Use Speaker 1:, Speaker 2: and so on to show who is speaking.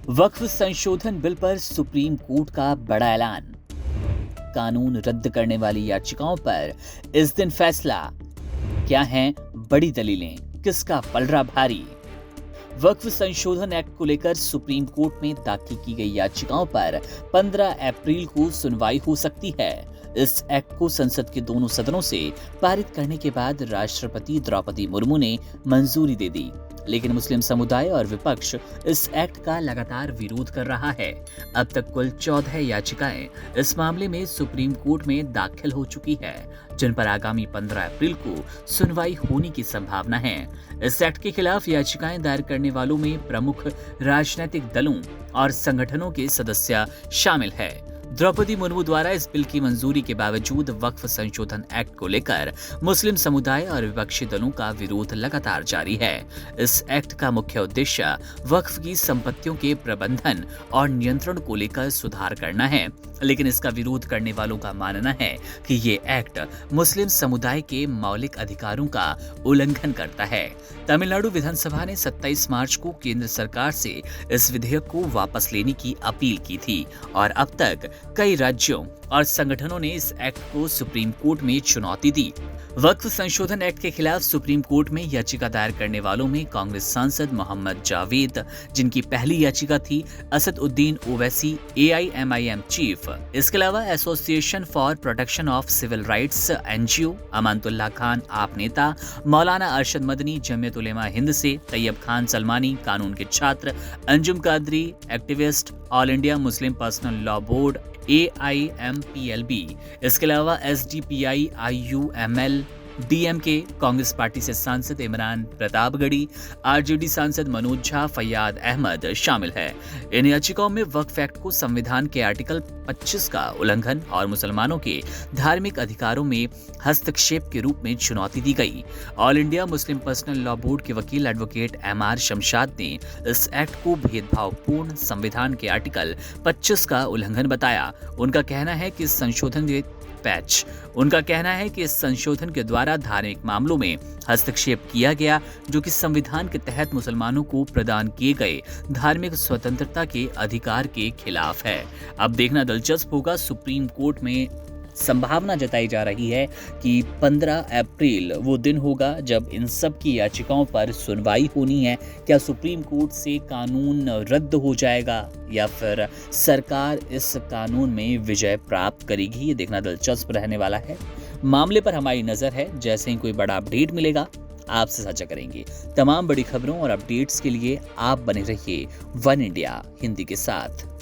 Speaker 1: वक्फ संशोधन बिल पर supreme court का बड़ा ऐलान। कानून रद्द करने वाली याचिकाओं पर इस दिन फैसला। क्या हैं बड़ी दलीलें, किसका पलड़ा भारी। वक्फ संशोधन एक्ट को लेकर सुप्रीम कोर्ट में दाखिल की गई याचिकाओं पर 15 अप्रैल को सुनवाई हो सकती है। इस एक्ट को संसद के दोनों सदनों से पारित करने के बाद राष्ट्रपति द्रौपदी मुर्मू ने मंजूरी दे दी, लेकिन मुस्लिम समुदाय और विपक्ष इस एक्ट का लगातार विरोध कर रहा है। अब तक कुल 14 याचिकाएं इस मामले में सुप्रीम कोर्ट में दाखिल हो चुकी है, जिन पर आगामी 15 अप्रैल को सुनवाई होने की संभावना है। इस एक्ट के खिलाफ याचिकाएं दायर करने वालों में प्रमुख राजनीतिक दलों और संगठनों के सदस्य शामिल है। द्रौपदी मुर्मू द्वारा इस बिल की मंजूरी के बावजूद वक्फ संशोधन एक्ट को लेकर मुस्लिम समुदाय और विपक्षी दलों का विरोध लगातार जारी है। इस एक्ट का मुख्य उद्देश्य वक्फ की संपत्तियों के प्रबंधन और नियंत्रण को लेकर सुधार करना है, लेकिन इसका विरोध करने वालों का मानना है कि ये एक्ट मुस्लिम समुदाय के मौलिक अधिकारों का उल्लंघन करता है। तमिलनाडु विधानसभा ने 27 मार्च को केंद्र सरकार से इस विधेयक को वापस लेने की अपील की थी और अब तक कई राज्यों और संगठनों ने इस एक्ट को सुप्रीम कोर्ट में चुनौती दी। वक्फ संशोधन एक्ट के खिलाफ सुप्रीम कोर्ट में याचिका दायर करने वालों में कांग्रेस सांसद मोहम्मद जावेद, जिनकी पहली याचिका थी, असदुद्दीन ओवैसी AIMIM चीफ, इसके अलावा association for protection of civil rights NGO, Amanatullah Khan AAP नेता, मौलाना अरशद मदनी जमीयत उलेमा हिंद से, तैयब खान सलमानी कानून के छात्र, Anjum Qadri activist, all India Muslim personal law board AIMPLB, इसके अलावा SDPI IUML DMK, Congress party से सांसद इमरान प्रतापगढ़ी, RJD सांसद मनोज झा, फैयाद अहमद शामिल है। इन याचिकाओं में वक्फ एक्ट को संविधान के आर्टिकल 25 का उल्लंघन और मुसलमानों के धार्मिक अधिकारों में हस्तक्षेप के रूप में चुनौती दी गई। All India Muslim personal law board के वकील एडवोकेट MR शमशाद ने इस एक्ट को भेदभावपूर्ण संविधान के आर्टिकल 25 का उल्लंघन बताया। उनका कहना है कि इस संशोधन के द्वारा धार्मिक मामलों में हस्तक्षेप किया गया, जो कि संविधान के तहत मुसलमानों को प्रदान किए गए धार्मिक स्वतंत्रता के अधिकार के खिलाफ है। अब देखना दिलचस्प होगा, सुप्रीम कोर्ट में संभावना जताई जा रही है कि 15 अप्रैल वो दिन होगा जब इन सब की याचिकाओं पर सुनवाई होनी है। क्या सुप्रीम कोर्ट से कानून रद्द हो जाएगा या फिर सरकार इस कानून में विजय प्राप्त करेगी, ये देखना दिलचस्प रहने वाला है। मामले पर हमारी नजर है, जैसे ही कोई बड़ा अपडेट मिलेगा आपसे साझा करेंगे। तमाम बड़ी खबरों और अपडेट्स के लिए आप बने रहिए वन इंडिया हिंदी के साथ।